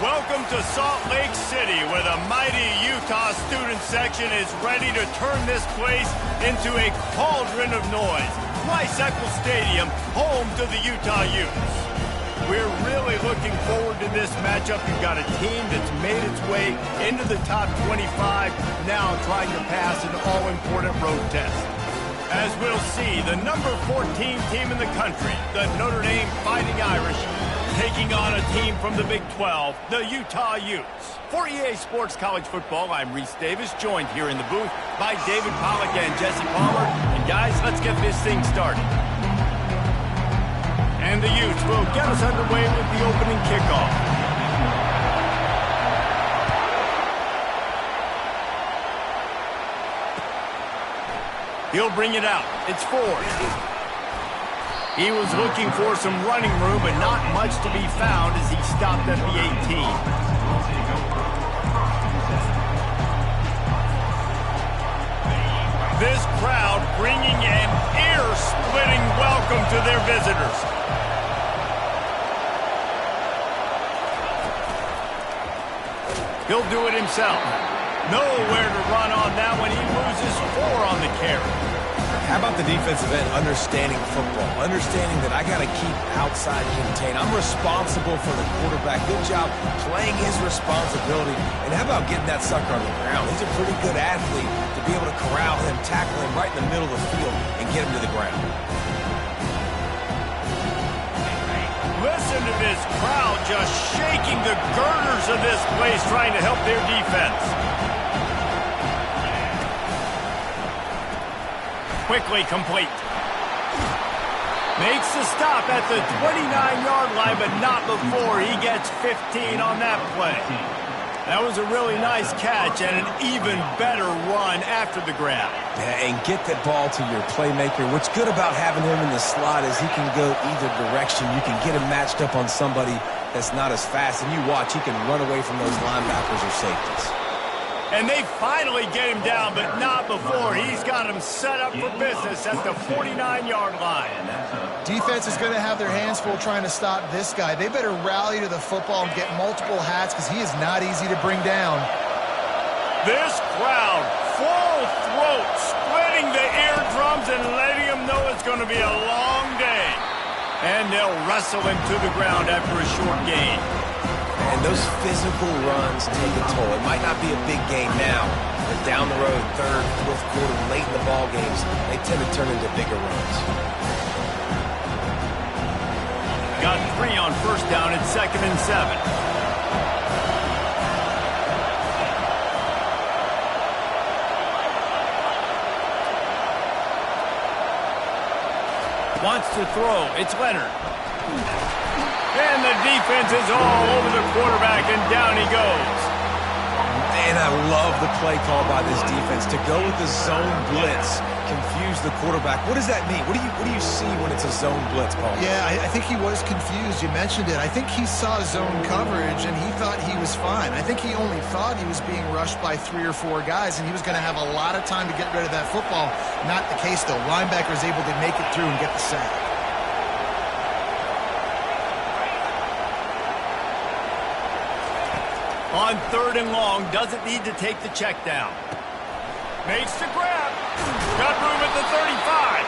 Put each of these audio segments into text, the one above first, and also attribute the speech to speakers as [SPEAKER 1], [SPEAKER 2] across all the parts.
[SPEAKER 1] Welcome to Salt Lake City, where the mighty Utah student section is ready to turn this place into a cauldron of noise. Eccles Stadium, home to the Utah Utes. We're really looking forward to this matchup. You've got a team that's made its way into the top 25, now trying to pass an all-important road test. As we'll see, the number 14 team in the country, the Notre Dame Fighting Irish, taking on a team from the Big 12, the Utah Utes. For EA Sports College Football, I'm Reese Davis, joined here in the booth by David Pollack and Jesse Palmer. And guys, let's get this thing started. And the Utes will get us underway with the opening kickoff. He'll bring it out. It's fourth. He was looking for some running room, but not much to be found as he stopped at the 18. This crowd bringing an ear-splitting welcome to their visitors. He'll do it himself. Nowhere to run on that one. He loses 4 on the carry.
[SPEAKER 2] How about the defensive end understanding football, understanding that I got to keep outside contain. I'm responsible for the quarterback. Good job playing his responsibility. And how about getting that sucker on the ground? He's a pretty good athlete to be able to corral him, tackle him right in the middle of the field, and get him to the ground.
[SPEAKER 1] Listen to this crowd just shaking the girders of this place, trying to help their defense. Quickly complete. Makes the stop at the 29-yard line, but not before he gets 15 on that play. That was a really nice catch and an even better run after the grab.
[SPEAKER 2] Yeah, and get that ball to your playmaker. What's good about having him in the slot is he can go either direction. You can get him matched up on somebody that's not as fast, and you watch, he can run away from those linebackers or safeties.
[SPEAKER 1] And they finally get him down, but not before. He's got him set up for business at the 49-yard line.
[SPEAKER 3] Defense is going to have their hands full trying to stop this guy. They better rally to the football and get multiple hats because he is not easy to bring down.
[SPEAKER 1] This crowd, full throat, splitting the eardrums and letting him know it's going to be a long day. And they'll wrestle him to the ground after a short gain.
[SPEAKER 2] And those physical runs take a toll. It might not be a big game now, but down the road, third, fourth quarter, late in the ball games, they tend to turn into bigger runs.
[SPEAKER 1] Got 3 on first down at 2nd and 7. Wants to throw. It's Leonard. And the defense is all over the quarterback, and down he goes.
[SPEAKER 2] And I love the play call by this defense. To go with the zone blitz, confuse the quarterback. What does that mean? What do you see when it's a zone blitz, Paul?
[SPEAKER 3] Yeah, I think he was confused. You mentioned it. I think he saw zone coverage, and he thought he was fine. I think he only thought he was being rushed by 3 or 4 guys, and he was going to have a lot of time to get rid of that football. Not the case, though. Linebacker is able to make it through and get the sack.
[SPEAKER 1] On 3rd and long, doesn't need to take the check down. Makes the grab. Got room at the 35.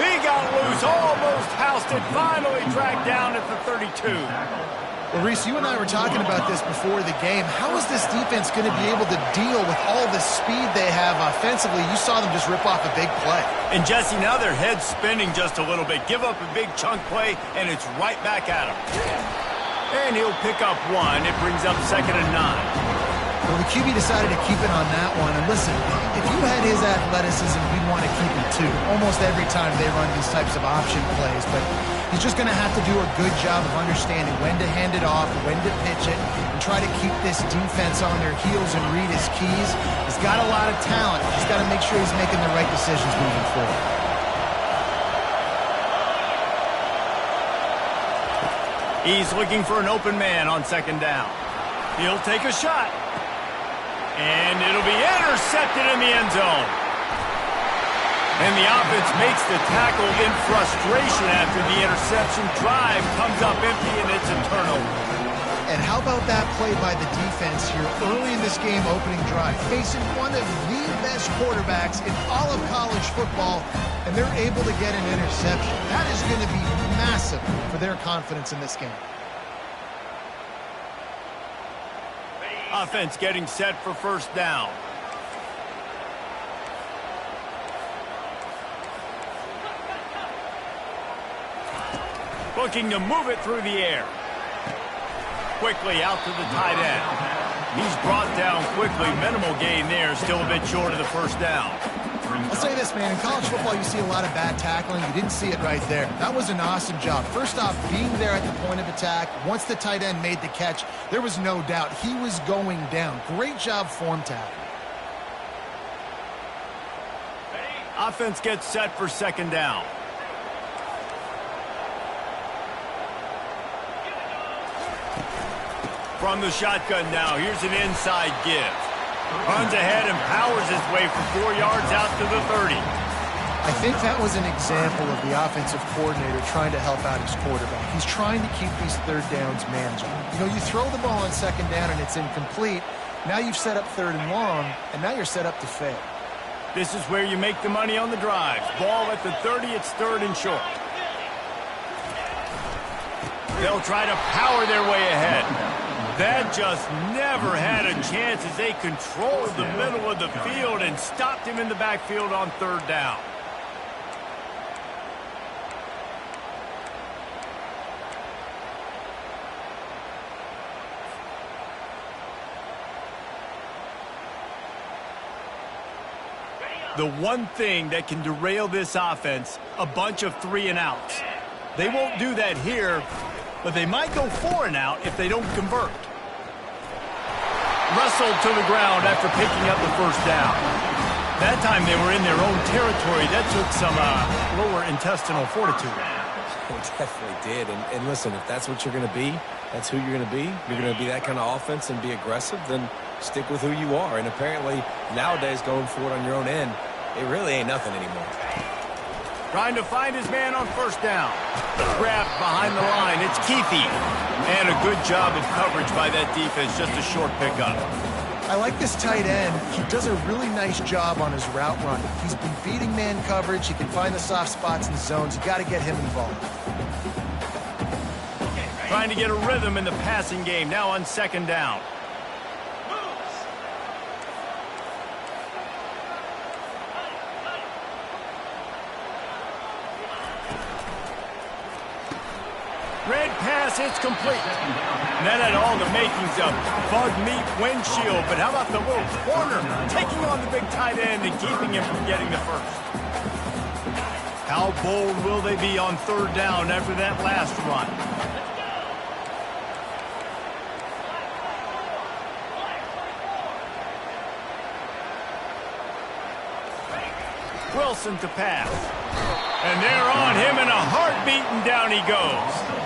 [SPEAKER 1] He got loose, almost housed it, finally tracked down at the 32.
[SPEAKER 3] Well, Reese, you and I were talking about this before the game. How is this defense going to be able to deal with all the speed they have offensively? You saw them just rip off a big play.
[SPEAKER 1] And, Jesse, now their head's spinning just a little bit. Give up a big chunk play, and it's right back at him. And he'll pick up 1. It brings up 2nd and 9.
[SPEAKER 3] Well, the QB decided to keep it on that one. And listen, if you had his athleticism, you'd want to keep him too. Almost every time they run these types of option plays. But he's just going to have to do a good job of understanding when to hand it off, when to pitch it, and try to keep this defense on their heels and read his keys. He's got a lot of talent. He's got to make sure he's making the right decisions moving forward.
[SPEAKER 1] He's looking for an open man on 2nd down. He'll take a shot. And it'll be intercepted in the end zone. And the offense makes the tackle in frustration after the interception. Drive comes up empty, and it's a turnover.
[SPEAKER 3] And how about that play by the defense here early in this game, opening drive, facing one of the best quarterbacks in all of college football, and they're able to get an interception. That is going to be massive for their confidence in this game.
[SPEAKER 1] Offense getting set for first down. Looking to move it through the air. Quickly out to the tight end. He's brought down quickly. Minimal gain there. Still a bit short of the first down.
[SPEAKER 3] I'll say this, man. In college football, you see a lot of bad tackling. You didn't see it right there. That was an awesome job. First off, being there at the point of attack. Once the tight end made the catch, there was no doubt he was going down. Great job form tackle.
[SPEAKER 1] Offense gets set for second down. From the shotgun now, here's an inside give. Runs ahead and powers his way for 4 yards out to the 30.
[SPEAKER 3] I think that was an example of the offensive coordinator trying to help out his quarterback. He's trying to keep these third downs manageable. You know, you throw the ball on second down and it's incomplete. Now you've set up third and long, and now you're set up to fail.
[SPEAKER 1] This is where you make the money on the drives. Ball at the 30, it's third and short. They'll try to power their way ahead. That just never had a chance as they controlled the middle of the field and stopped him in the backfield on third down. The one thing that can derail this offense, a bunch of 3 and outs. They won't do that here, but they might go 4 and out if they don't convert. Wrestled to the ground after picking up the first down. That time they were in their own territory. That took some lower intestinal fortitude.
[SPEAKER 2] It definitely did. And listen, if that's what you're going to be, that's who you're going to be. You're going to be that kind of offense and be aggressive, then stick with who you are. And apparently, nowadays, going for it on your own end, it really ain't nothing anymore.
[SPEAKER 1] Trying to find his man on first down. Grabbed behind the line. It's Keefe. And a good job of coverage by that defense. Just a short pickup.
[SPEAKER 3] I like this tight end. He does a really nice job on his route running. He's been beating man coverage. He can find the soft spots in the zones. You got to get him involved.
[SPEAKER 1] Trying to get a rhythm in the passing game. Now on second down. Red pass, it's complete. And that had all the makings of bug meat windshield. But how about the little corner taking on the big tight end and keeping him from getting the first? How bold will they be on third down after that last run? Wilson to pass. And they're on him in a heartbeat, and down he goes.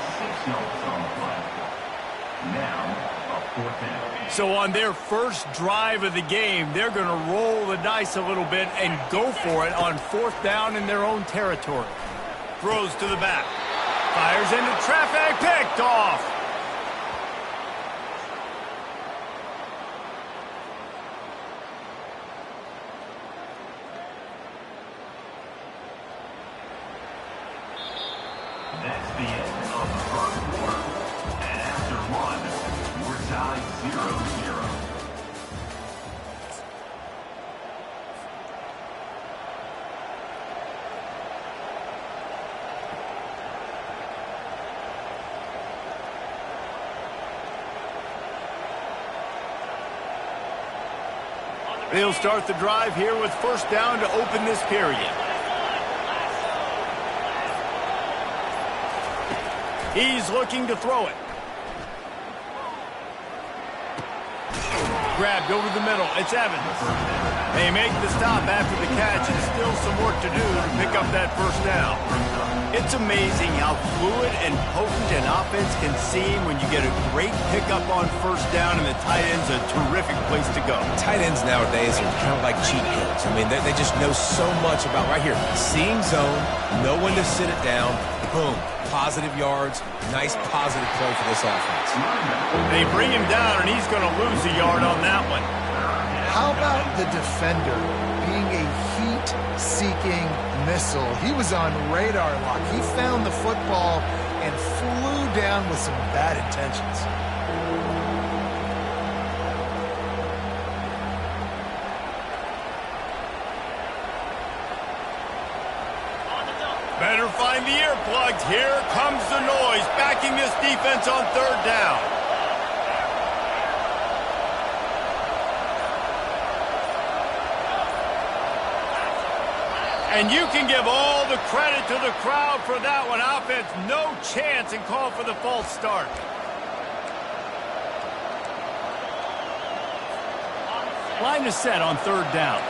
[SPEAKER 1] So on their first drive of the game, they're going to roll the dice a little bit and go for it on fourth down in their own territory. Throws to the back. Fires into traffic. Picked off.
[SPEAKER 4] That's the end of the first quarter. And after one, we're tied 0-0.
[SPEAKER 1] They'll start the drive here with first down to open this period. He's looking to throw it. Grabbed over the middle. It's Evans. They make the stop after the catch, and still some work to do to pick up that first down. It's amazing how fluid and potent an offense can seem when you get a great pickup on first down, and the tight end's a terrific place to go.
[SPEAKER 2] Tight ends nowadays are kind of like cheat codes. I mean, they just know so much about right here. Seeing zone, know when to sit it down, Boom. Positive yards. Nice positive play for this offense.
[SPEAKER 1] They bring him down, and he's going to lose a yard on that one.
[SPEAKER 3] How about the defender being a heat-seeking missile? He was on radar lock. He found the football and flew down with some bad intentions.
[SPEAKER 1] Better find the earplugs. Here comes the noise, backing this defense on third down. And you can give all the credit to the crowd for that one. Offense, no chance, and call for the false start. Line is set on third down.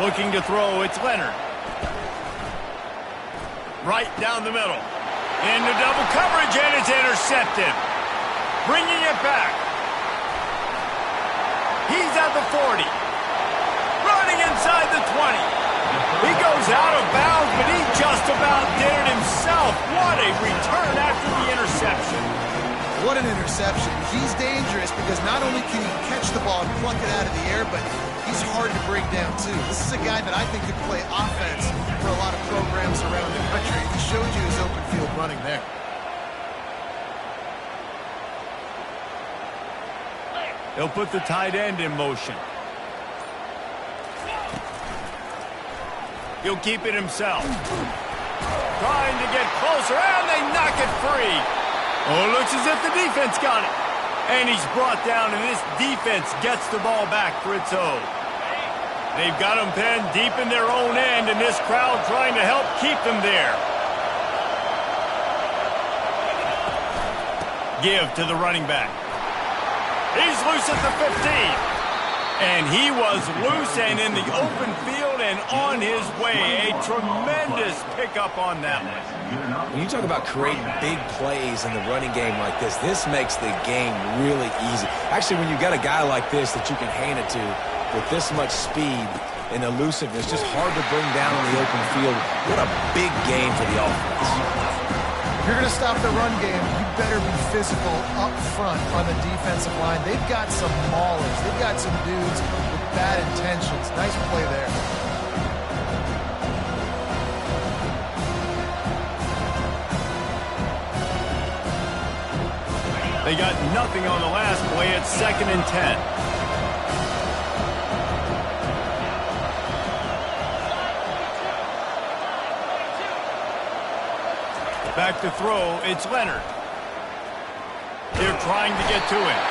[SPEAKER 1] Looking to throw, it's Leonard. Right down the middle. Into double coverage, and it's intercepted. Bringing it back. He's at the 40. Running inside the 20. He goes out of bounds, but he just about did it himself. What a return after the interception.
[SPEAKER 3] What an interception. He's dangerous because not only can he catch the ball and pluck it out of the air, but he's hard to bring down, too. This is a guy that I think could play offense for a lot of programs around the country. He showed you his open field running there.
[SPEAKER 1] He'll put the tight end in motion. He'll keep it himself. Trying to get closer, and they knock it free. Oh, it looks as if the defense got it. And he's brought down, and this defense gets the ball back for its own. They've got him pinned deep in their own end, and this crowd trying to help keep them there. Give to the running back. He's loose at the 15. And he was loose and in the open field and on his way. A tremendous pickup on that one.
[SPEAKER 2] When you talk about creating big plays in the running game like this makes the game really easy. Actually, when you got a guy like this that you can hand it to with this much speed and elusiveness, just hard to bring down in the open field. What a big game for the offense.
[SPEAKER 3] If you're going to stop the run game, you better be physical up front on the defensive line. They've got some maulers. They've got some dudes with bad intentions. Nice play there.
[SPEAKER 1] They got nothing on the last play. It's 2nd and 10. Back to throw, it's Leonard. They're trying to get to him.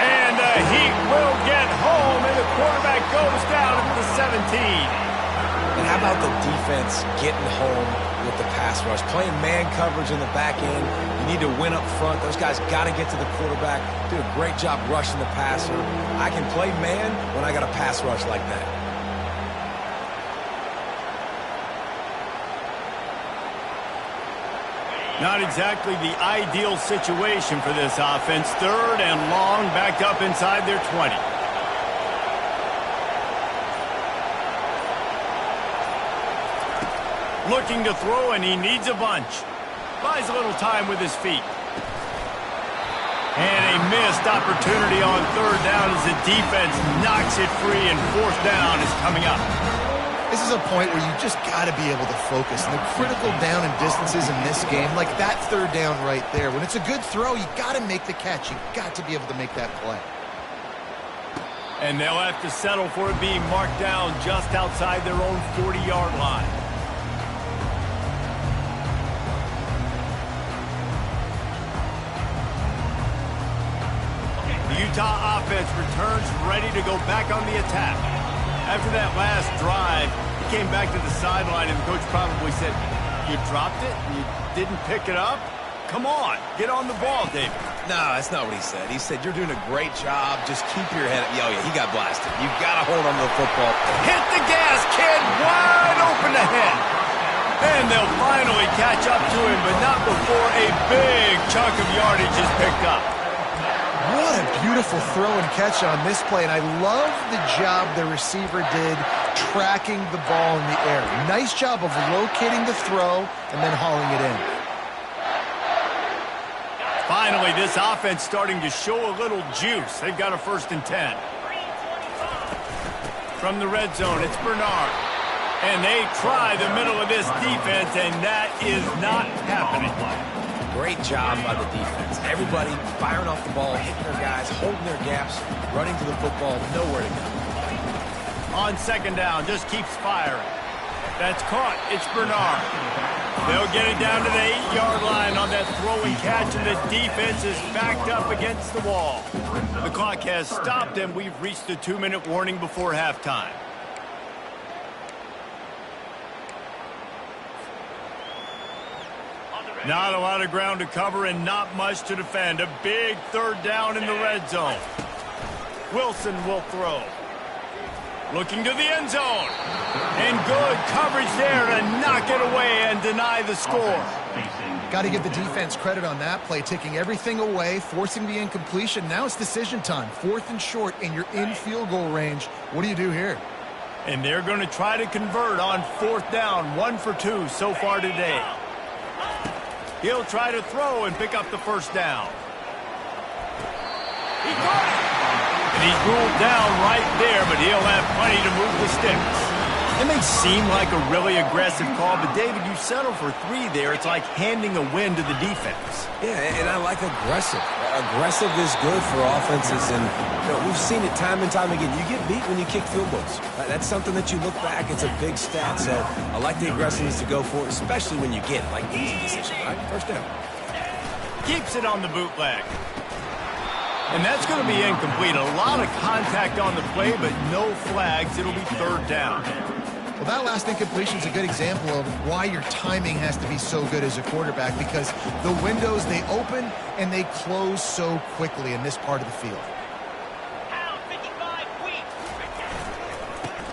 [SPEAKER 1] And he will get home, and the quarterback goes down at the 17.
[SPEAKER 2] And how about the defense getting home with the pass rush? Playing man coverage in the back end. You need to win up front. Those guys got to get to the quarterback. Do a great job rushing the passer. I can play man when I got a pass rush like that.
[SPEAKER 1] Not exactly the ideal situation for this offense. 3rd and long, backed up inside their 20. Looking to throw, and he needs a bunch. Buys a little time with his feet. And a missed opportunity on 3rd down as the defense knocks it free, and 4th down is coming up.
[SPEAKER 3] This is a point where you just got to be able to focus. And the critical down and distances in this game, like that 3rd down right there, when it's a good throw, you got to make the catch. You got to be able to make that play.
[SPEAKER 1] And they'll have to settle for it being marked down just outside their own 40-yard line. The Utah offense returns ready to go back on the attack. After that last drive, he came back to the sideline, and the coach probably said, "You dropped it? You didn't pick it up? Come on, get on the ball, David."
[SPEAKER 2] No, that's not what he said. He said, "You're doing a great job. Just keep your head up." Oh, yeah, he got blasted. You got to hold on to the football.
[SPEAKER 1] Hit the gas, kid. Wide open ahead. And they'll finally catch up to him, but not before a big chunk of yardage is picked up.
[SPEAKER 3] What a beautiful throw and catch on this play, and I love the job the receiver did tracking the ball in the air. Nice job of locating the throw and then hauling it in.
[SPEAKER 1] Finally, this offense starting to show a little juice. They've got a 1st and 10. From the red zone, it's Bernard. And they try the middle of this defense, and that is not happening.
[SPEAKER 2] Great job by the defense. Everybody firing off the ball, hitting their guys, holding their gaps, running to the football, nowhere to go.
[SPEAKER 1] On 2nd down, just keeps firing. That's caught. It's Bernard. They'll get it down to the 8-yard line on that throw and catch, and the defense is backed up against the wall. The clock has stopped, and we've reached the 2-minute warning before halftime. Not a lot of ground to cover and not much to defend. A big 3rd down in the red zone. Wilson will throw. Looking to the end zone. And good coverage there to knock it away and deny the score.
[SPEAKER 3] Got to give the defense credit on that play, taking everything away, forcing the incompletion. Now it's decision time. 4th and short, and you're in field goal range. What do you do here?
[SPEAKER 1] And they're going to try to convert on 4th down. 1 for 2 so far today. He'll try to throw and pick up the 1st down. He got it! And he's ruled down right there, but he'll have plenty to move the sticks. It may seem like a really aggressive call, but David, you settle for 3 there. It's like handing a win to the defense.
[SPEAKER 2] Yeah, and I like aggressive. Aggressive is good for offenses, and we've seen it time and time again. You get beat when you kick field goals. That's something that you look back, it's a big stat, so I like the aggressiveness to go for it, especially when you get it, like easy decision, right? 1st down.
[SPEAKER 1] Keeps it on the bootleg. And that's going to be incomplete. A lot of contact on the play, but no flags. It'll be 3rd down.
[SPEAKER 3] Well, that last incompletion is a good example of why your timing has to be so good as a quarterback, because the windows, they open and they close so quickly in this part of the field.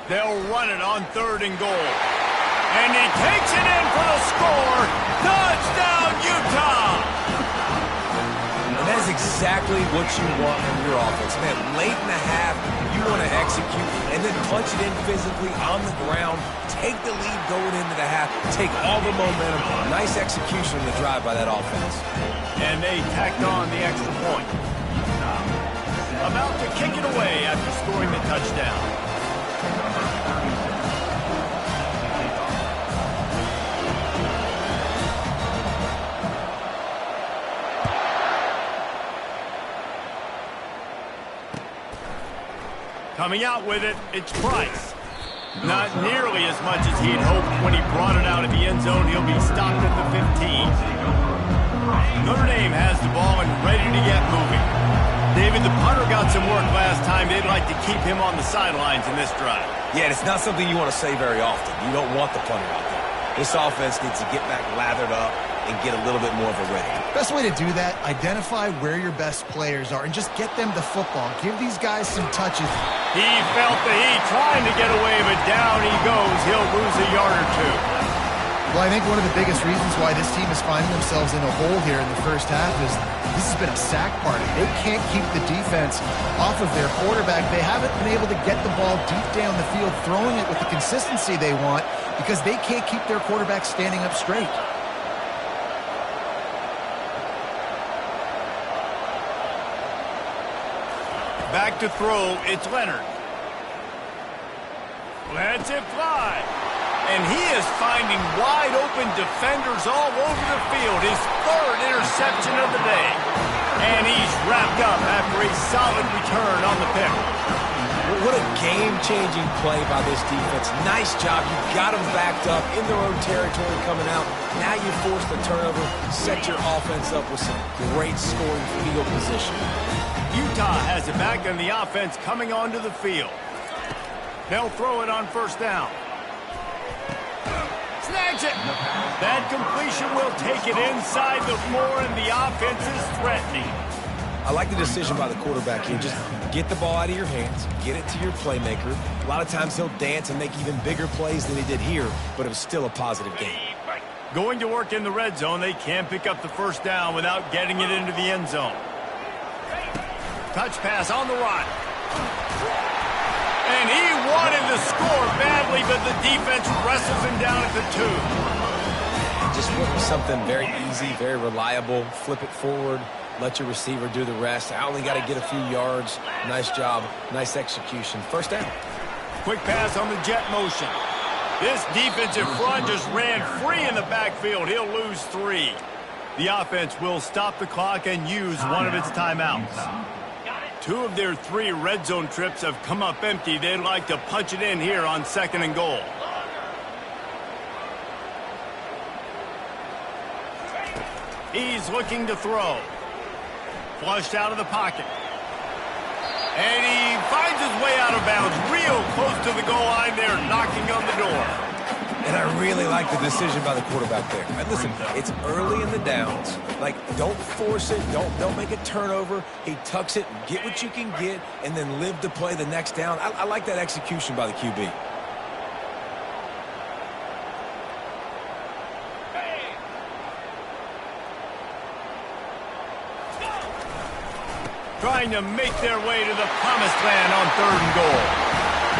[SPEAKER 1] They'll run it on 3rd and goal. And he takes it in for the score. Touchdown, Utah!
[SPEAKER 2] And that is exactly what you want from your offense. Man, late in the half, you want to execute and then punch it in physically on the ground, take the lead going into the half, take all the momentum. Nice execution on the drive by that offense.
[SPEAKER 1] And they tacked on the extra point. About to kick it away after scoring the touchdown. Coming out with it, it's Price. Not nearly as much as he'd hoped when he brought it out of the end zone. He'll be stopped at the 15. Notre Dame has the ball and ready to get moving. David, the punter got some work last time. They'd like to keep him on the sidelines in this drive.
[SPEAKER 2] Yeah, and it's not something you want to say very often. You don't want the punter out there. This offense needs to get back lathered up and get a little bit more of a rhythm.
[SPEAKER 3] Best way to do that, identify where your best players are and just get them the football. Give these guys some touches.
[SPEAKER 1] He felt the heat trying to get away, but down he goes. He'll lose a yard or 2.
[SPEAKER 3] Well, I think one of the biggest reasons why this team is finding themselves in a hole here in the first half is this has been a sack party. They can't keep the defense off of their quarterback. They haven't been able to get the ball deep down the field, throwing it with the consistency they want because they can't keep their quarterback standing up straight.
[SPEAKER 1] Back to throw, it's Leonard. Lets it fly. And he is finding wide open defenders all over the field. His 3rd interception of the day. And he's wrapped up after a solid return on the pick.
[SPEAKER 2] What a game-changing play by this defense. Nice job. You got them backed up in their own territory coming out. Now you force the turnover, set your offense up with some great scoring field position.
[SPEAKER 1] Utah has it back on the offense coming onto the field. They'll throw it on 1st down. Snags it. That completion will take it inside the 4, and the offense is threatening.
[SPEAKER 2] I like the decision by the quarterback here. Just get the ball out of your hands, get it to your playmaker. A lot of times he'll dance and make even bigger plays than he did here, but it was still a positive game.
[SPEAKER 1] Going to work in the red zone, they can't pick up the 1st down without getting it into the end zone. Touch pass on the run. And he wanted to score badly, but the defense wrestles him down at the 2.
[SPEAKER 2] Just something very easy, very reliable. Flip it forward. Let your receiver do the rest. I only got to get a few yards. Nice job. Nice execution. First down.
[SPEAKER 1] Quick pass on the jet motion. This defensive front just ran free in the backfield. He'll lose 3. The offense will stop the clock and use one of its timeouts. 2 of their 3 red zone trips have come up empty. They'd like to punch it in here on 2nd and goal. He's looking to throw. Flushed out of the pocket. And he finds his way out of bounds real close to the goal line there, knocking on the door.
[SPEAKER 2] And I really like the decision by the quarterback there. And listen, it's early in the downs. Like, don't force it. Don't make a turnover. He tucks it, get what you can get, and then live to play the next down. I like that execution by the QB.
[SPEAKER 1] Trying to make their way to the promised land on 3rd and goal.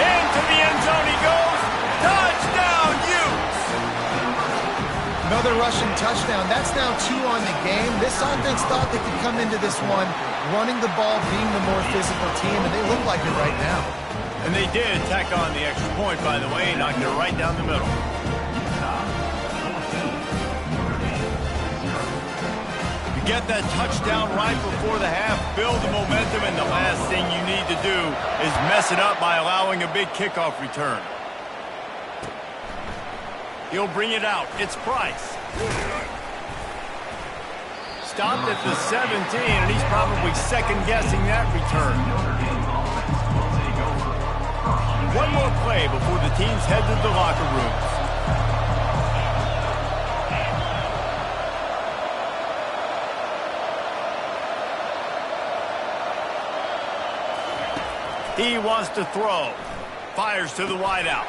[SPEAKER 1] Into the end zone he goes. Touchdown, Utes!
[SPEAKER 3] Another rushing touchdown. That's now 2 on the game. This offense thought they could come into this one running the ball, being the more physical team, and they look like it right now.
[SPEAKER 1] And they did tack on the extra point, by the way, knocking it right down the middle. Get that touchdown right before the half, build the momentum, and the last thing you need to do is mess it up by allowing a big kickoff return. He'll bring it out. It's Price. Stopped at the 17, and he's probably second-guessing that return. One more play before the teams head to the locker rooms. He wants to throw. Fires to the wideout.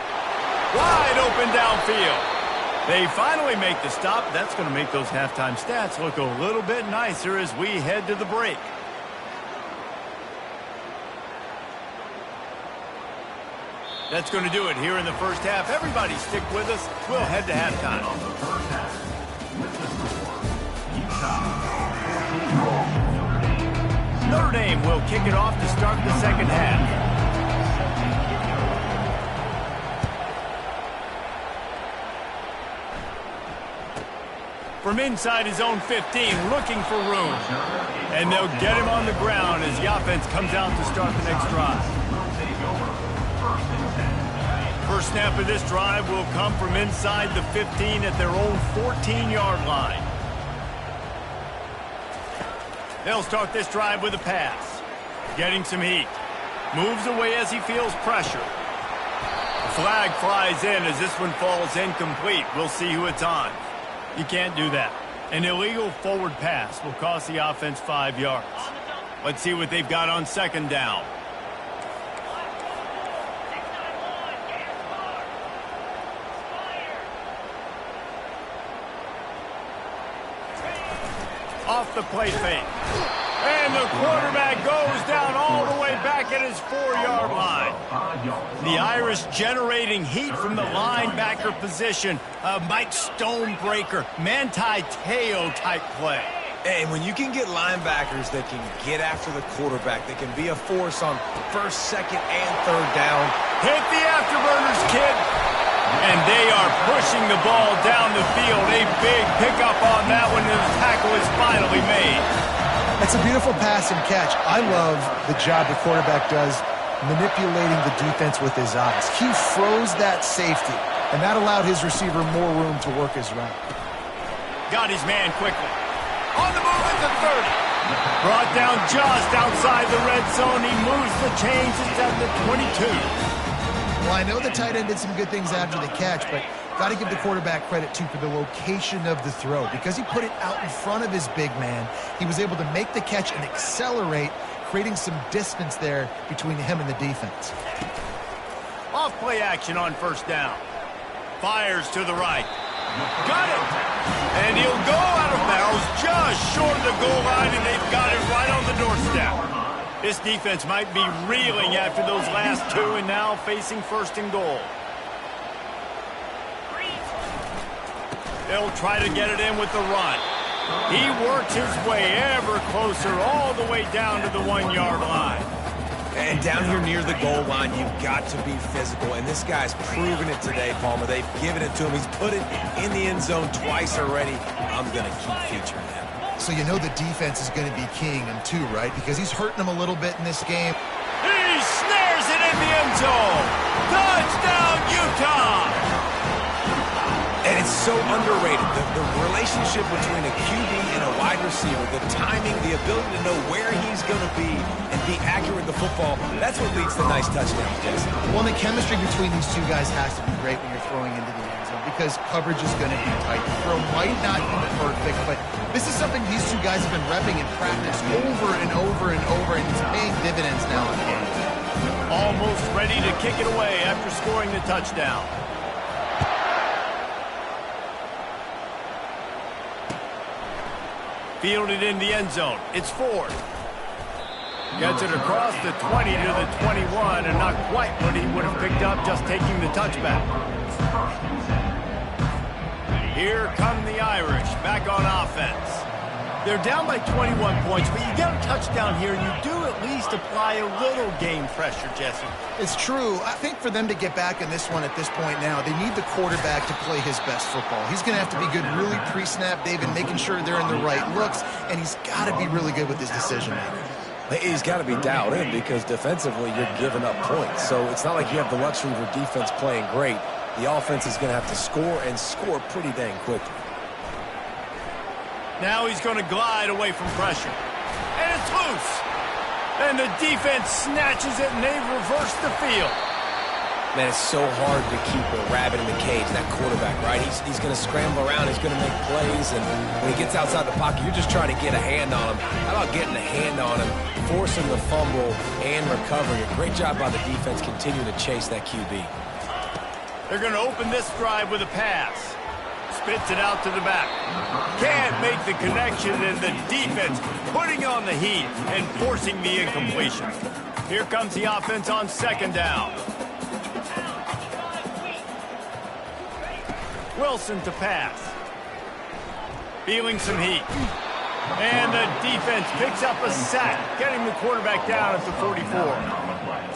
[SPEAKER 1] Wide open downfield. They finally make the stop. That's going to make those halftime stats look a little bit nicer as we head to the break. That's going to do it here in the first half. Everybody stick with us. We'll head to halftime. Notre Dame will kick it off to start the second half. From inside his own 15, looking for room. And they'll get him on the ground as the offense comes out to start the next drive. First snap of this drive will come from inside the 15 at their own 14-yard line. They'll start this drive with a pass. Getting some heat. Moves away as he feels pressure. The flag flies in as this one falls incomplete. We'll see who it's on. You can't do that. An illegal forward pass will cost the offense 5 yards. Let's see what they've got on second down. Off the play fake. And the quarterback goes down all the way back at his 4-yard line. The Irish generating heat from the linebacker position. Mike Stonebreaker, Manti Te'o type play.
[SPEAKER 2] And when you can get linebackers that can get after the quarterback, that can be a force on first, second, and third down.
[SPEAKER 1] Hit the afterburners, kid. And they are pushing the ball down the field. A big pickup on that one, and the tackle is finally made.
[SPEAKER 3] It's a beautiful pass and catch. I love the job the quarterback does manipulating the defense with his eyes. He froze that safety, and that allowed his receiver more room to work his route.
[SPEAKER 1] Got his man quickly. On the move at the 30. Brought down just outside the red zone. He moves the chains. It's at the 22.
[SPEAKER 3] Well, I know the tight end did some good things after the catch, but got to give the quarterback credit, too, for the location of the throw. Because he put it out in front of his big man, he was able to make the catch and accelerate, creating some distance there between him and the defense.
[SPEAKER 1] Off play action on first down. Fires to the right. Got it. And he'll go out of bounds just short of the goal line, and they've got it right on the doorstep. This defense might be reeling after those last two and now facing first and goal. They'll try to get it in with the run. He works his way ever closer all the way down to the 1-yard line.
[SPEAKER 2] And down here near the goal line, you've got to be physical. And this guy's proven it today, Palmer. They've given it to him. He's put it in the end zone twice already. I'm going to keep featuring him.
[SPEAKER 3] So you know the defense is going to be keying him too, right? Because he's hurting him a little bit in this game.
[SPEAKER 1] He snares it in the end zone. Touchdown, Utah!
[SPEAKER 2] And it's so underrated. The relationship between a QB and a wide receiver, the timing, the ability to know where he's going to be and be accurate with the football, that's what leads to nice touchdowns, Jason.
[SPEAKER 3] Well, the chemistry between these two guys has to be great when you're throwing into the end zone because coverage is going to be tight. The throw might not be perfect, but this is something these two guys have been repping in practice over and over and over, and it's paying dividends now in the game.
[SPEAKER 1] Almost ready to kick it away after scoring the touchdown. Fielded in the end zone. It's Ford. Gets it across the 20 to the 21, and not quite what he would have picked up just taking the touchback. Here come the Irish, back on offense. They're down by 21 points, but you get a touchdown here, and you do at least apply a little game pressure, Jesse.
[SPEAKER 3] It's true. I think for them to get back in this one at this point now, they need the quarterback to play his best football. He's going to have to be good really pre-snap, David, making sure they're in the right looks, and he's got to be really good with his decision making.
[SPEAKER 2] He's got to be dialed in because defensively you're giving up points. So it's not like you have the luxury of your defense playing great. The offense is going to have to score and score pretty dang quickly.
[SPEAKER 1] Now he's going to glide away from pressure. And it's loose. And the defense snatches it, and they reverse the field.
[SPEAKER 2] Man, it's so hard to keep a rabbit in the cage, that quarterback, right? He's going to scramble around. He's going to make plays. And when he gets outside the pocket, you're just trying to get a hand on him. How about getting a hand on him, forcing the fumble, and recovering? A great job by the defense continuing to chase that QB.
[SPEAKER 1] They're going to open this drive with a pass. Spits it out to the back. Can't make the connection, and the defense putting on the heat and forcing the incompletion. Here comes the offense on second down. Wilson to pass. Feeling some heat. And the defense picks up a sack, getting the quarterback down at the 44.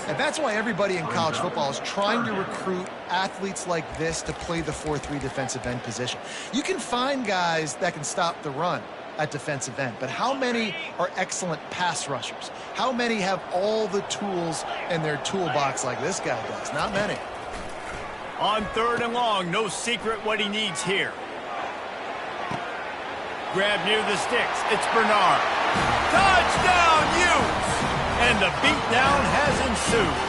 [SPEAKER 3] And that's why everybody in college football is trying to recruit athletes like this to play the 4-3 defensive end position. You can find guys that can stop the run at defensive end, but how many are excellent pass rushers? How many have all the tools in their toolbox like this guy does? Not many.
[SPEAKER 1] On third and long, no secret what he needs here. Grab near the sticks. It's Bernard. Touchdown, Utes! And the beatdown has ensued.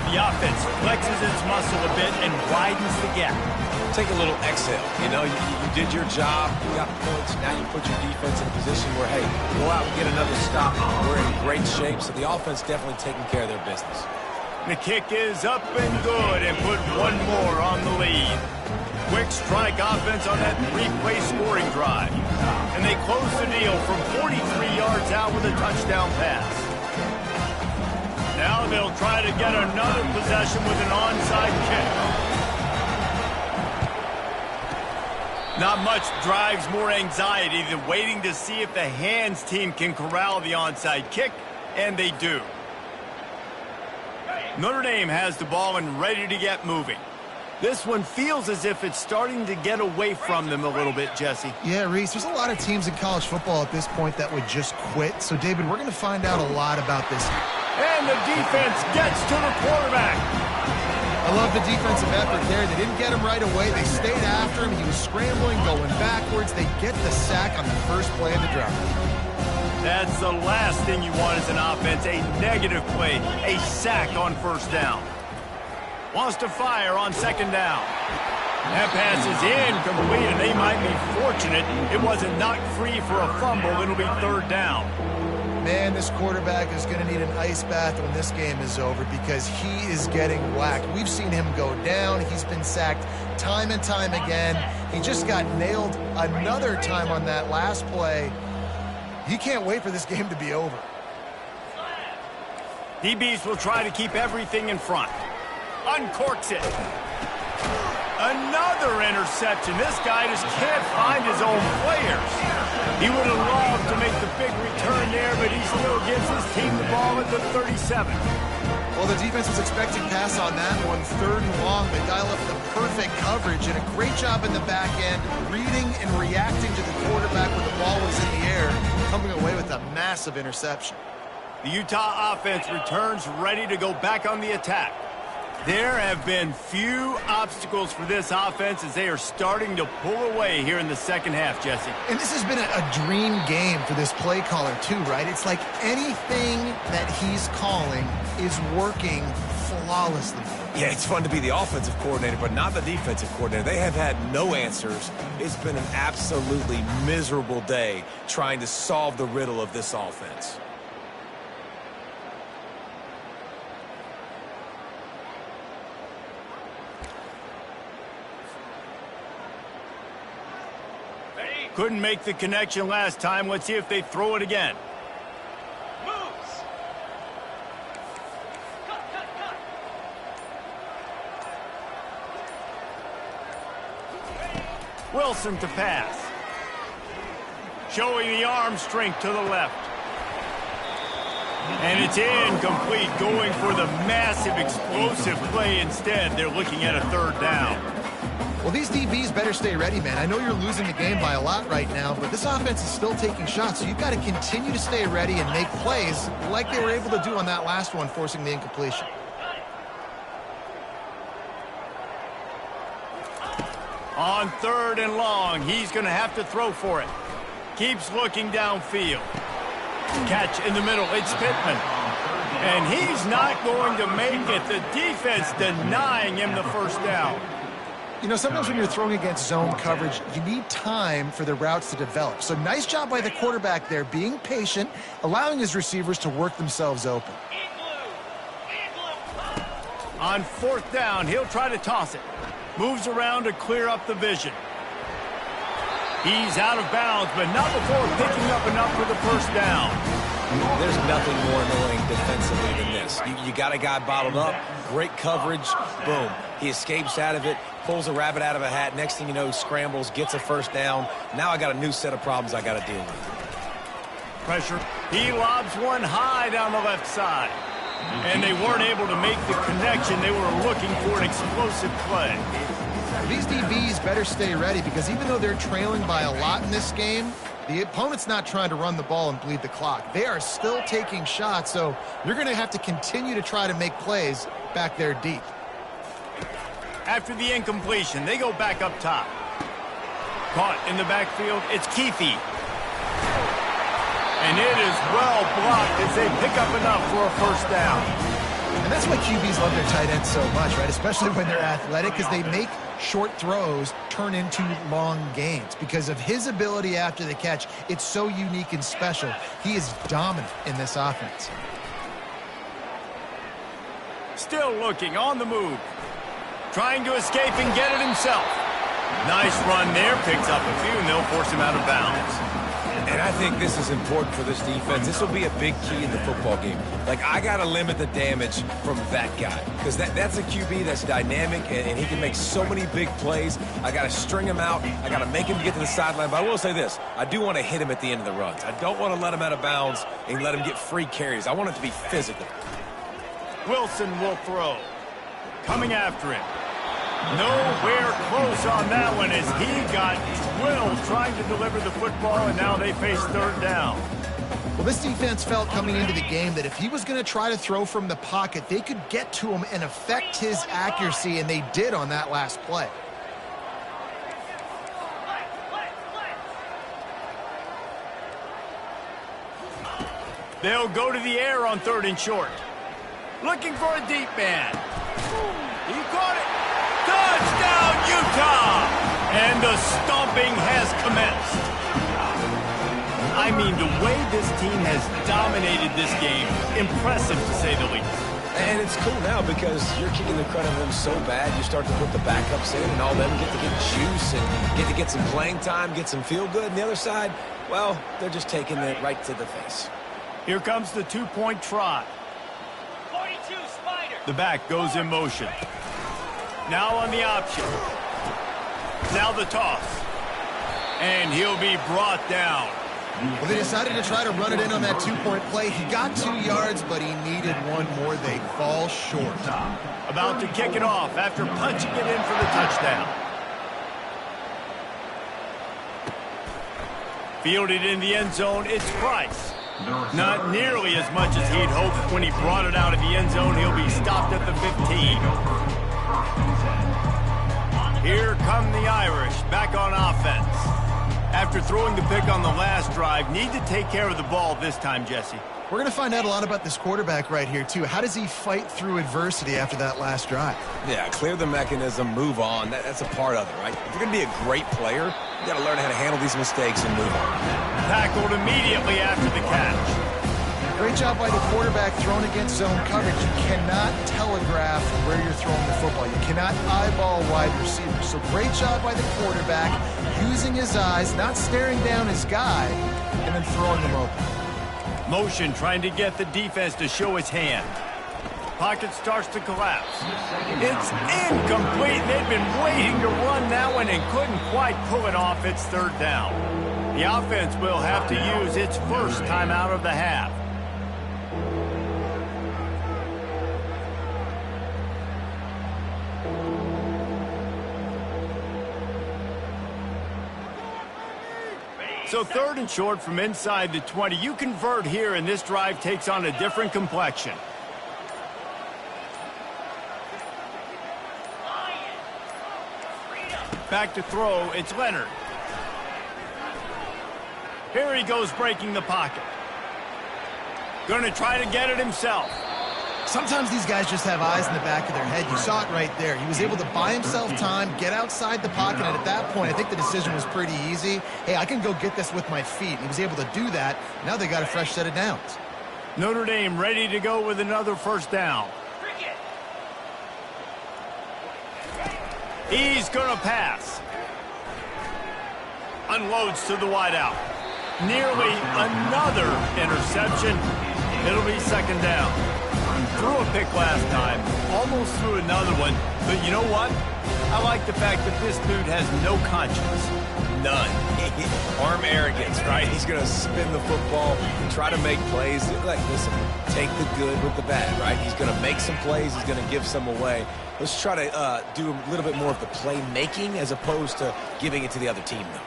[SPEAKER 1] The offense flexes its muscle a bit and widens the gap.
[SPEAKER 2] Take a little exhale. You know, you did your job. You got points. Now you put your defense in a position where, hey, go out and get another stop. We're in great shape, so the offense definitely taking care of their business.
[SPEAKER 1] The kick is up and good and put one more on the lead. Quick strike offense on that three-play scoring drive. And they close the deal from 43 yards out with a touchdown pass. Now they'll try to get another possession with an onside kick. Not much drives more anxiety than waiting to see if the hands team can corral the onside kick, and they do. Notre Dame has the ball and ready to get moving. This one feels as if it's starting to get away from them a little bit, Jesse.
[SPEAKER 3] Yeah, Reese, there's a lot of teams in college football at this point that would just quit. So, David, we're going to find out a lot about this.
[SPEAKER 1] And the defense gets to the quarterback.
[SPEAKER 3] I love the defensive effort there. They didn't get him right away. They stayed after him. He was scrambling, going backwards. They get the sack on the first play of the drive.
[SPEAKER 1] That's the last thing you want as an offense, a negative play, a sack on first down. Wants to fire on second down. That pass is incomplete, and they might be fortunate it wasn't knocked free for a fumble. It'll be third down.
[SPEAKER 3] Man, this quarterback is going to need an ice bath when this game is over because he is getting whacked. We've seen him go down. He's been sacked time and time again. He just got nailed another time on that last play. He can't wait for this game to be over.
[SPEAKER 1] DBs will try to keep everything in front. Uncorks it. Another interception. This guy just can't find his own players. He would have loved to make the big return there, but he still gives his team the ball at the 37.
[SPEAKER 3] Well, the defense was expecting pass on that one. 3rd and long. They dial up the perfect coverage and a great job in the back end, reading and reacting to the quarterback when the ball was in the air, coming away with a massive interception.
[SPEAKER 1] The Utah offense returns ready to go back on the attack. There have been few obstacles for this offense as they are starting to pull away here in the second half, Jesse.
[SPEAKER 3] And this has been a dream game for this play caller too, right? It's like anything that he's calling is working flawlessly.
[SPEAKER 2] Yeah, it's fun to be the offensive coordinator, but not the defensive coordinator. They have had no answers. It's been an absolutely miserable day trying to solve the riddle of this offense.
[SPEAKER 1] Couldn't make the connection last time. Let's see if they throw it again.
[SPEAKER 4] Moves.
[SPEAKER 1] Wilson to pass. Showing the arm strength to the left. And it's incomplete, going for the massive explosive play instead. They're looking at a 3rd down.
[SPEAKER 3] Well, these DBs better stay ready, man. I know you're losing the game by a lot right now, but this offense is still taking shots, so you've got to continue to stay ready and make plays like they were able to do on that last one, forcing the incompletion.
[SPEAKER 1] On 3rd and long, he's going to have to throw for it. Keeps looking downfield. Catch in the middle. It's Pittman. And he's not going to make it. The defense denying him the 1st down.
[SPEAKER 3] You know, sometimes when you're throwing against zone coverage, you need time for the routes to develop. So nice job by the quarterback there, being patient, allowing his receivers to work themselves open.
[SPEAKER 1] On 4th down, he'll try to toss it. Moves around to clear up the vision. He's out of bounds, but not before picking up enough for the 1st down.
[SPEAKER 2] There's nothing more annoying defensively than this. You got a guy bottled up, great coverage, boom. He escapes out of it, pulls a rabbit out of a hat. Next thing you know, scrambles, gets a 1st down. Now I got a new set of problems I got to deal with.
[SPEAKER 1] Pressure. He lobs one high down the left side. And they weren't able to make the connection. They were looking for an explosive play.
[SPEAKER 3] These DBs better stay ready because even though they're trailing by a lot in this game, the opponent's not trying to run the ball and bleed the clock. They are still taking shots, so you're going to have to continue to try to make plays back there deep.
[SPEAKER 1] After the incompletion, they go back up top. Caught in the backfield, it's Keefe. And it is well blocked as they pick up enough for a 1st down.
[SPEAKER 3] And that's why QBs love their tight ends so much, right? Especially when they're athletic, because they make short throws turn into long gains. Because of his ability after the catch, it's so unique and special. He is dominant in this offense.
[SPEAKER 1] Still looking on the move. Trying to escape and get it himself. Nice run there. Picks up a few, and they'll force him out of bounds.
[SPEAKER 2] And I think this is important for this defense. This will be a big key in the football game. Like, I got to limit the damage from that guy because that's a QB that's dynamic, and he can make so many big plays. I got to string him out. I got to make him get to the sideline. But I will say this. I do want to hit him at the end of the runs. I don't want to let him out of bounds and let him get free carries. I want it to be physical.
[SPEAKER 1] Wilson will throw. Coming after him. Nowhere close on that one as he got drilled trying to deliver the football, and now they face 3rd down.
[SPEAKER 3] Well, this defense felt coming into the game that if he was going to try to throw from the pocket, they could get to him and affect his accuracy, and they did on that last play.
[SPEAKER 1] They'll go to the air on 3rd and short. Looking for a deep man. He caught it. Touchdown, Utah! And the stomping has commenced. I mean, the way this team has dominated this game, impressive to say the least.
[SPEAKER 2] And it's cool now because you're kicking the crud of them so bad, you start to put the backups in, and all them get to get juice and get to get some playing time, get some feel good. And the other side, well, they're just taking it right to the face.
[SPEAKER 1] Here comes the 2-point try. The back goes in motion. Now on the option. Now the toss. And he'll be brought down.
[SPEAKER 3] Well, they decided to try to run it in on that two-point play. He got 2 yards, but he needed one more. They fall short.
[SPEAKER 1] About to kick it off after punching it in for the touchdown. Fielded in the end zone, it's Price. Not nearly as much as he'd hoped. When he brought it out of the end zone, he'll be stopped at the 15. Here come the Irish, back on offense. After throwing the pick on the last drive, need to take care of the ball this time, Jesse.
[SPEAKER 3] We're going to find out a lot about this quarterback right here, too. How does he fight through adversity after that last drive?
[SPEAKER 2] Yeah, clear the mechanism, move on. That's a part of it, right? If you're going to be a great player, you got to learn how to handle these mistakes and move on.
[SPEAKER 1] Tackled immediately after the catch.
[SPEAKER 3] Great job by the quarterback thrown against zone coverage. You cannot telegraph where you're throwing the football. You cannot eyeball wide receivers. So great job by the quarterback using his eyes, not staring down his guy, and then throwing him open.
[SPEAKER 1] Motion trying to get the defense to show his hand. Pocket starts to collapse. It's incomplete. They've been waiting to run that one and couldn't quite pull it off. It's third down. The offense will have to use its first timeout of the half. So third and short from inside the 20. You convert here, and this drive takes on a different complexion. Back to throw, it's Leonard. Here he goes breaking the pocket. Going to try to get it himself.
[SPEAKER 3] Sometimes these guys just have eyes in the back of their head. You saw it right there. He was able to buy himself time, get outside the pocket, and at that point, I think the decision was pretty easy. Hey, I can go get this with my feet. And he was able to do that. Now they got a fresh set of downs.
[SPEAKER 1] Notre Dame ready to go with another first down. He's going to pass. Unloads to the wideout. Nearly another interception. It'll be second down. Threw a pick last time, almost threw another one, but you know what? I like the fact that this dude has no conscience. None.
[SPEAKER 2] Arm arrogance, right? He's going to spin the football, try to make plays. Like, listen, take the good with the bad, right? He's going to make some plays. He's going to give some away. Let's try to do a little bit more of the play-making as opposed to giving it to the other team, though.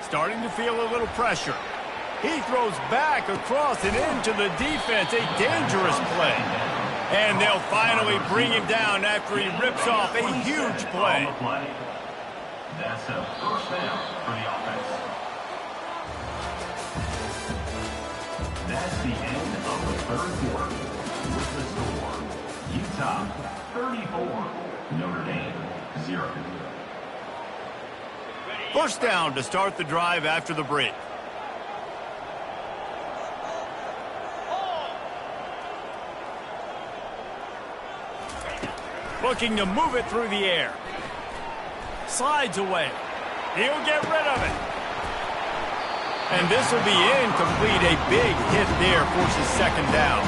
[SPEAKER 1] Starting to feel a little pressure. He throws back across and into the defense. A dangerous play. And they'll finally bring him down after he rips off a huge play.
[SPEAKER 4] That's a first down for the offense. That's the end of the third quarter. With the score, Utah 34, Notre Dame 0.
[SPEAKER 1] First down to start the drive after the break. Looking to move it through the air. Slides away. He'll get rid of it. And this will be incomplete. A big hit there forces second down.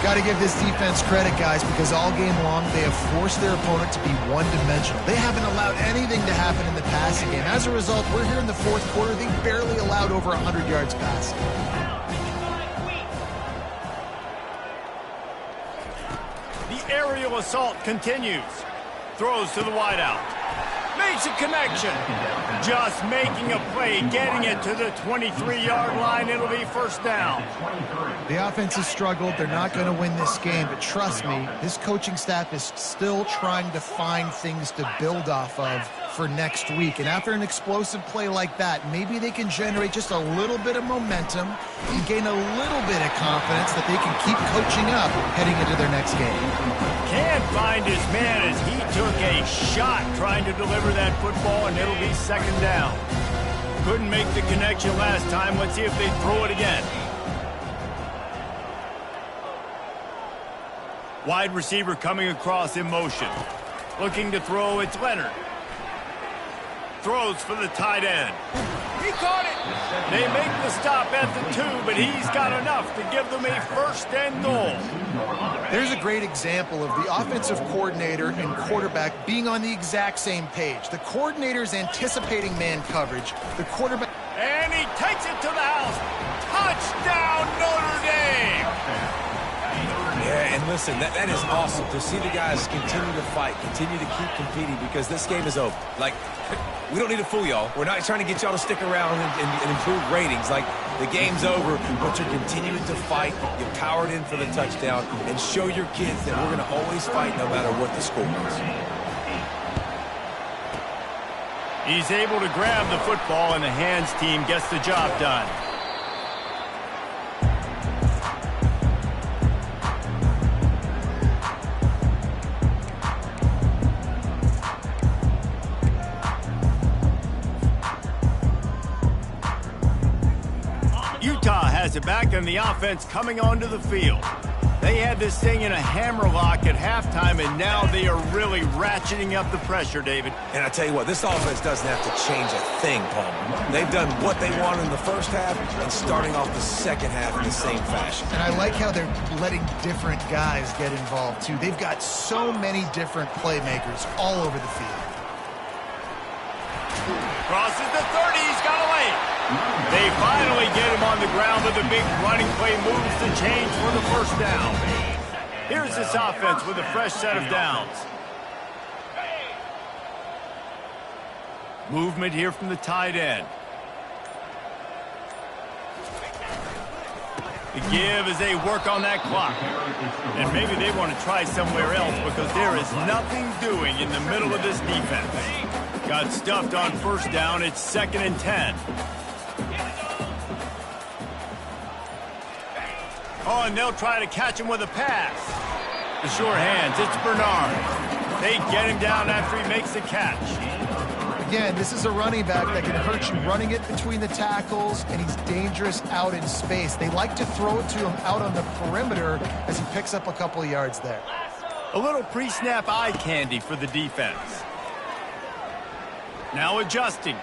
[SPEAKER 3] Got to give this defense credit, guys, because all game long they have forced their opponent to be one-dimensional. They haven't allowed anything to happen in the passing game. As a result, we're here in the fourth quarter. They barely allowed over 100 yards passing.
[SPEAKER 1] The aerial assault continues. Throws to the wideout. Makes a connection. Just making a play, getting it to the 23-yard line. It'll be first down.
[SPEAKER 3] The offense has struggled. They're not going to win this game, but trust me, this coaching staff is still trying to find things to build off of for next week. And after an explosive play like that, maybe they can generate just a little bit of momentum and gain a little bit of confidence that they can keep coaching up heading into their next game.
[SPEAKER 1] Can't find his man as he took a shot trying to deliver that football, and it'll be second down. Couldn't make the connection last time. Let's see if they throw it again. Wide receiver coming across in motion. Looking to throw, it's Leonard. Throws for the tight end. He caught it. They make the stop at the 2, but he's got enough to give them a first and goal.
[SPEAKER 3] There's a great example of the offensive coordinator and quarterback being on the exact same page. The coordinator's anticipating man coverage. The quarterback...
[SPEAKER 1] And he takes it to the house. Touchdown, Notre Dame!
[SPEAKER 2] Yeah, and listen, that is awesome to see the guys continue to fight, continue to keep competing, because this game is over. Like, we don't need to fool y'all. We're not trying to get y'all to stick around and improve ratings. Like, the game's over, but you're continuing to fight. You powered in for the touchdown, and show your kids that we're going to always fight no matter what the score is.
[SPEAKER 1] He's able to grab the football, and the hands team gets the job done. Utah has it back, and the offense coming onto the field. They had this thing in a hammerlock at halftime, and now they are really ratcheting up the pressure, David.
[SPEAKER 2] And I tell you what, this offense doesn't have to change a thing, Palmer. They've done what they wanted in the first half and starting off the second half in the same fashion.
[SPEAKER 3] And I like how they're letting different guys get involved, too. They've got so many different playmakers all over the field.
[SPEAKER 1] Crosses the 30, he's got away. They finally get him on the ground, but the big running play moves the chains for the first down. Here's this offense with a fresh set of downs. Movement here from the tight end. The give as they work on that clock. And maybe they want to try somewhere else, because there is nothing doing in the middle of this defense. Got stuffed on first down. It's 2nd and 10. Oh, and they'll try to catch him with a pass. The sure hands, it's Bernard. They get him down after he makes the catch.
[SPEAKER 3] Again, this is a running back that can hurt you running it between the tackles, and he's dangerous out in space. They like to throw it to him out on the perimeter as he picks up a couple of yards there.
[SPEAKER 1] A little pre-snap eye candy for the defense. Now adjusting.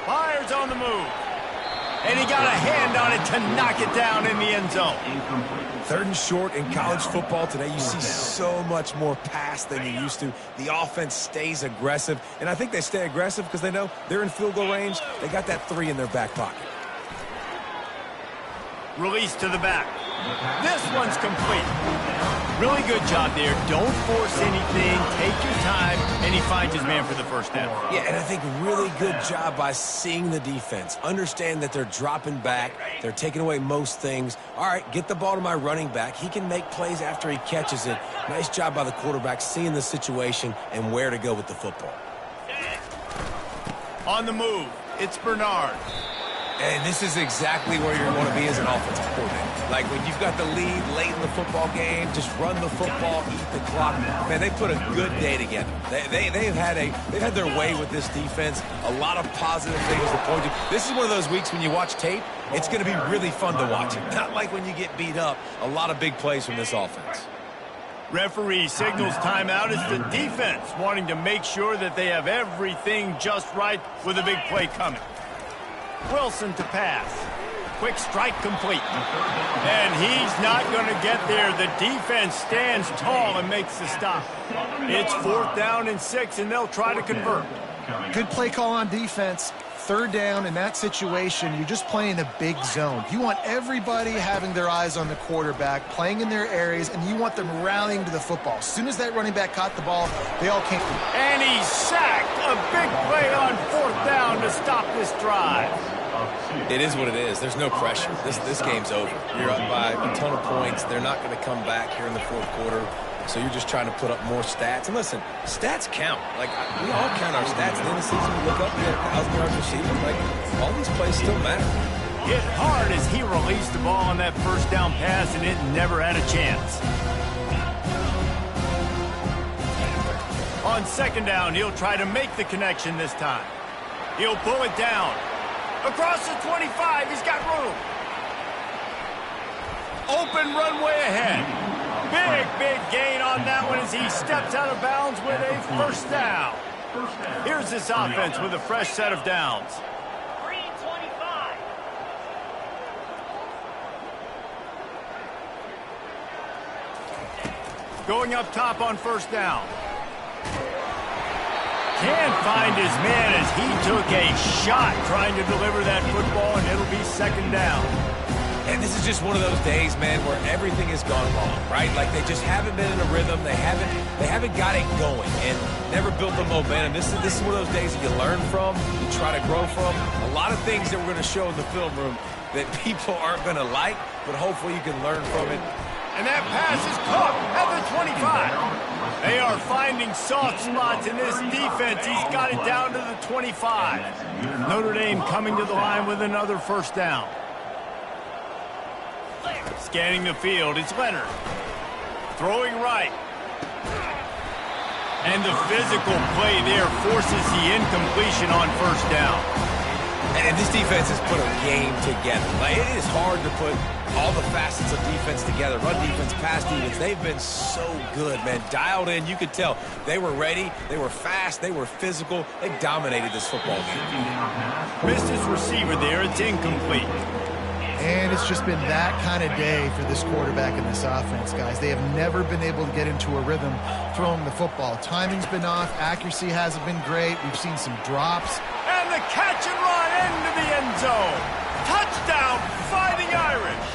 [SPEAKER 1] Fires on the move. And he got a hand on it to knock it down in the end zone.
[SPEAKER 2] 3rd and short in college football today. You see so much more pass than you used to. The offense stays aggressive, and I think they stay aggressive because they know they're in field goal range. They got that 3 in their back pocket.
[SPEAKER 1] Release to the back. This one's complete. Really good job there. Don't force anything. Take your time, and he finds his man for the first down.
[SPEAKER 2] Yeah, and I think really good job by seeing the defense. Understand that they're dropping back. They're taking away most things. All right, get the ball to my running back. He can make plays after he catches it. Nice job by the quarterback seeing the situation and where to go with the football.
[SPEAKER 1] On the move, it's Bernard.
[SPEAKER 2] And this is exactly where you're going to be as an offensive coordinator. Like, when you've got the lead late in the football game, just run the football, eat the clock. Man, they put a good day together. They've had their way with this defense. A lot of positive things to point to. This is one of those weeks when you watch tape, it's going to be really fun to watch. Not like when you get beat up. A lot of big plays from this offense.
[SPEAKER 1] Referee signals timeout. It's the defense wanting to make sure that they have everything just right with a big play coming. Wilson to pass. Quick strike complete. And he's not going to get there. The defense stands tall and makes the stop. It's 4th down and 6, and they'll try to convert.
[SPEAKER 3] Good play call on defense. 3rd down in that situation, you're just playing the big zone. You want everybody having their eyes on the quarterback, playing in their areas, and you want them rallying to the football. As soon as that running back caught the ball, they all came.
[SPEAKER 1] And he's sacked. A big play on 4th down to stop this drive.
[SPEAKER 2] It is what it is. There's no pressure. This game's over. You're up by a ton of points. They're not going to come back here in the 4th quarter. So you're just trying to put up more stats. And listen, stats count. Like, we all count our stats. At the end of the season, we look up, we had 1,000 yards receiving. Like, all these plays still matter.
[SPEAKER 1] Hit hard as he released the ball on that first down pass, and it never had a chance. On 2nd down, he'll try to make the connection this time. He'll pull it down. Across the 25, he's got room. Open runway ahead. Big gain on that one as he steps out of bounds with a first down. Here's this offense with a fresh set of downs. Going up top on first down. Can't find his man as he took a shot trying to deliver that football, and it'll be second down.
[SPEAKER 2] And this is just one of those days, man, where everything has gone wrong, right? Like they just haven't been in a rhythm. They haven't got it going and never built the momentum. This is one of those days that you learn from, you try to grow from. A lot of things that we're going to show in the film room that people aren't going to like, but hopefully you can learn from it.
[SPEAKER 1] And that pass is caught at the 25. They are finding soft spots in this defense. He's got it down to the 25. Notre Dame coming to the line with another first down. Scanning the field, it's Leonard. Throwing right. And the physical play there forces the incompletion on first down.
[SPEAKER 2] And this defense has put a game together. Like, it is hard to put all the facets of defense together. Run defense, pass defense. They've been so good, man. Dialed in. You could tell they were ready. They were fast. They were physical. They dominated this football game.
[SPEAKER 1] Missed his receiver there. It's incomplete.
[SPEAKER 3] And it's just been that kind of day for this quarterback and this offense, guys. They have never been able to get into a rhythm throwing the football. Timing's been off. Accuracy hasn't been great. We've seen some drops.
[SPEAKER 1] And the catch and run into the end zone. Touchdown, Fighting Irish.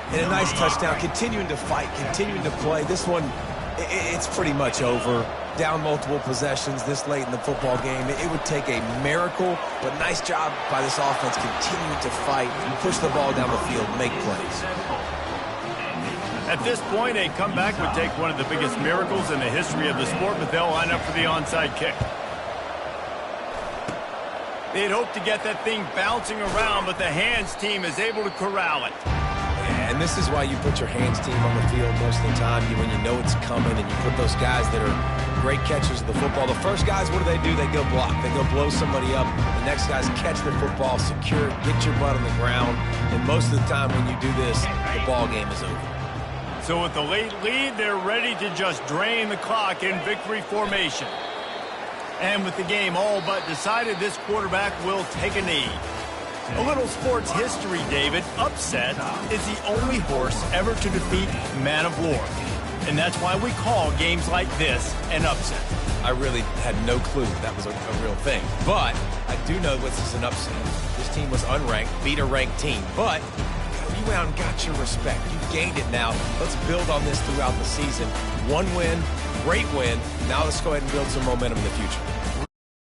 [SPEAKER 2] And a nice touchdown. Continuing to fight, continuing to play. This one, it's pretty much over. Down multiple possessions this late in the football game. It would take a miracle, but nice job by this offense continuing to fight and push the ball down the field, make plays.
[SPEAKER 1] At this point, a comeback would take one of the biggest miracles in the history of the sport, but they'll line up for the onside kick. They'd hope to get that thing bouncing around, but the hands team is able to corral it.
[SPEAKER 2] And this is why you put your hands team on the field most of the time when you know it's coming, and you put those guys that are great catchers of the football. The first guys, what do? They go block. They go blow somebody up. The next guys catch the football, secure it, get your butt on the ground. And most of the time when you do this, the ball game is over.
[SPEAKER 1] So with the late lead, they're ready to just drain the clock in victory formation. And with the game all but decided, this quarterback will take a knee. A little sports history, David. Upset is the only horse ever to defeat Man of War. And that's why we call games like this an upset.
[SPEAKER 2] I really had no clue that was a real thing. But I do know this is an upset. This team was unranked, beat a ranked team. But you went out and got your respect. You gained it now. Let's build on this throughout the season. One win, great win. Now let's go ahead and build some momentum in the future.